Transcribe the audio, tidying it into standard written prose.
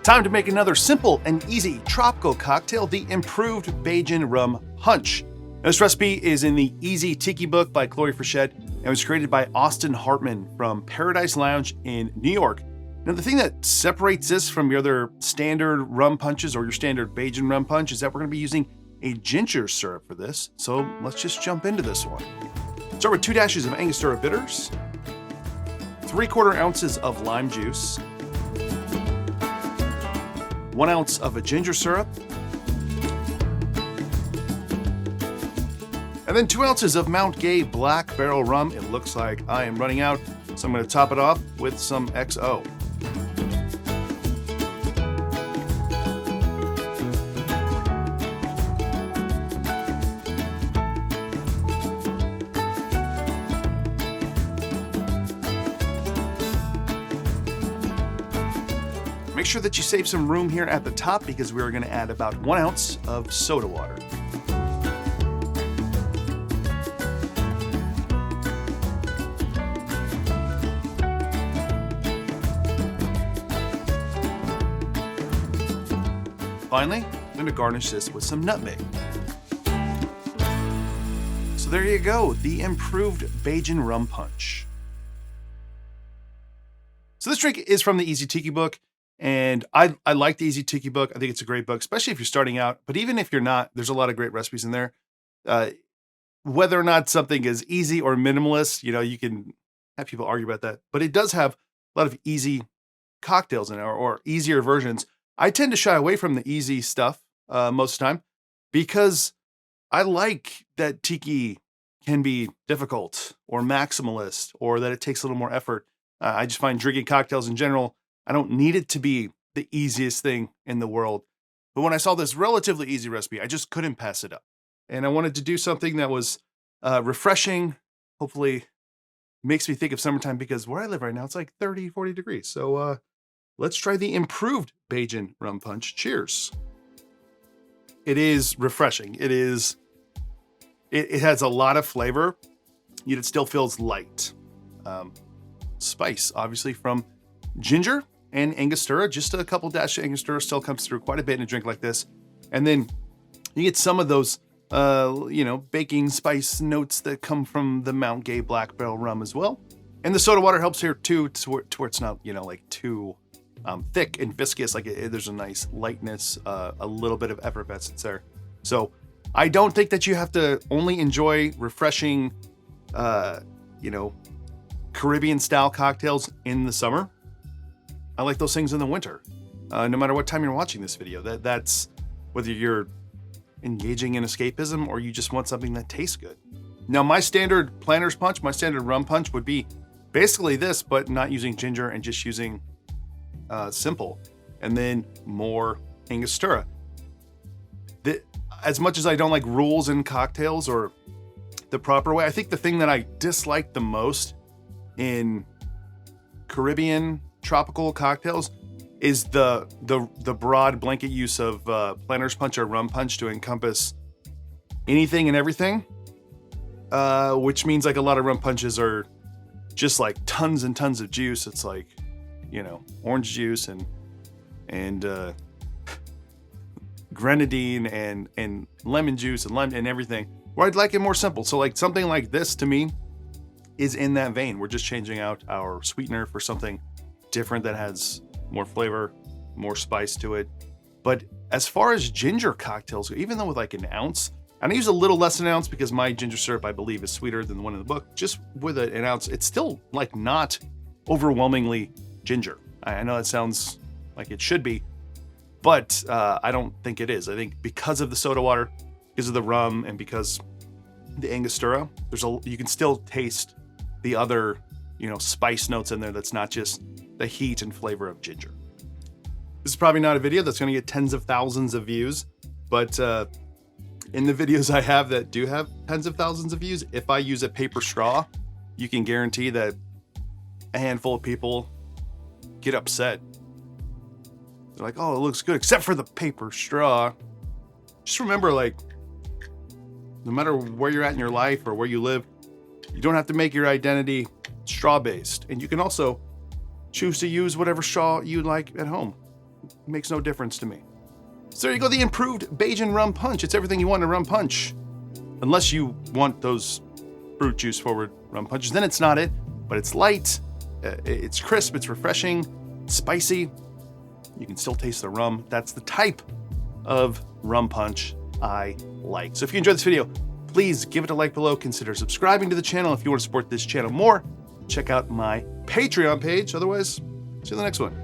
Time to make another simple and easy tropical cocktail, the improved Bajan Rum Punch. Now, this recipe is in the Easy Tiki book by Chloe Frechette and was created by Austin Hartman from Paradise Lounge in New York. Now, the thing that separates this from your other standard rum punches or your standard Bajan rum punch is that we're going to be using a ginger syrup for this. So let's just jump into this one. Start with 2 dashes of Angostura bitters, 3/4 ounces of lime juice, 1 ounce of a ginger syrup, and then 2 ounces of Mount Gay Black Barrel Rum. It looks like I am running out, so I'm going to top it off with some XO. Make sure that you save some room here at the top because we are going to add about 1 ounce of soda water. Finally, I'm going to garnish this with some nutmeg. So there you go, the improved Bajan Rum Punch. So this drink is from the Easy Tiki book. And I like the Easy Tiki book. I think it's a great book, especially if you're starting out. But even if you're not, there's a lot of great recipes in there. Whether or not something is easy or minimalist, you can have people argue about that. But it does have a lot of easy cocktails in it or easier versions. I tend to shy away from the easy stuff most of the time because I like that tiki can be difficult or maximalist or that it takes a little more effort. I just find drinking cocktails in general, I don't need it to be the easiest thing in the world. But when I saw this relatively easy recipe, I just couldn't pass it up. And I wanted to do something that was refreshing, hopefully makes me think of summertime because where I live right now, it's like 30, 40 degrees. So let's try the improved Bajan Rum Punch. Cheers. It is refreshing. It has a lot of flavor, yet it still feels light. Spice, obviously, from ginger and Angostura. Just a couple dashes of Angostura still comes through quite a bit in a drink like this. And then you get some of those, baking spice notes that come from the Mount Gay Black Barrel Rum as well. And the soda water helps here too, to where it's not, too thick and viscous. There's a nice lightness, a little bit of effervescence there. So I don't think that you have to only enjoy refreshing, Caribbean style cocktails in the summer. I like those things in the winter. No matter what time you're watching this video, that's whether you're engaging in escapism or you just want something that tastes good. Now, my standard planter's punch, my standard rum punch would be basically this, but not using ginger and just using simple, and then more Angostura. As much as I don't like rules in cocktails or the proper way, I think the thing that I dislike the most in Caribbean tropical cocktails is the broad blanket use of planter's punch or rum punch to encompass anything and everything, which means like a lot of rum punches are just like tons and tons of juice. It's like, orange juice and grenadine and lemon juice and lime and everything, where I'd like it more simple. So like something like this to me is in that vein. We're just changing out our sweetener for something different that has more flavor, more spice to it. But as far as ginger cocktails go, even though with like an ounce, and I use a little less than an ounce because my ginger syrup, I believe, is sweeter than the one in the book, just with an ounce, it's still like not overwhelmingly ginger. I know that sounds like it should be, but I don't think it is. I think because of the soda water, because of the rum, and because the Angostura, you can still taste the other, spice notes in there that's not just the heat and flavor of ginger. This is probably not a video that's going to get tens of thousands of views, but in the videos I have that do have tens of thousands of views, if I use a paper straw, you can guarantee that a handful of people get upset. They're like, oh, it looks good, except for the paper straw. Just remember, like, no matter where you're at in your life or where you live, you don't have to make your identity straw-based. And you can also choose to use whatever straw you like at home. makes no difference to me. So there you go, the improved Bajan Rum Punch. It's everything you want in a rum punch. Unless you want those fruit juice forward rum punches, then it's not it. But it's light, it's crisp, it's refreshing, spicy. You can still taste the rum. That's the type of rum punch I like. So if you enjoyed this video, please give it a like below. Consider subscribing to the channel if you want to support this channel more. Check out my Patreon page. Otherwise, see you in the next one.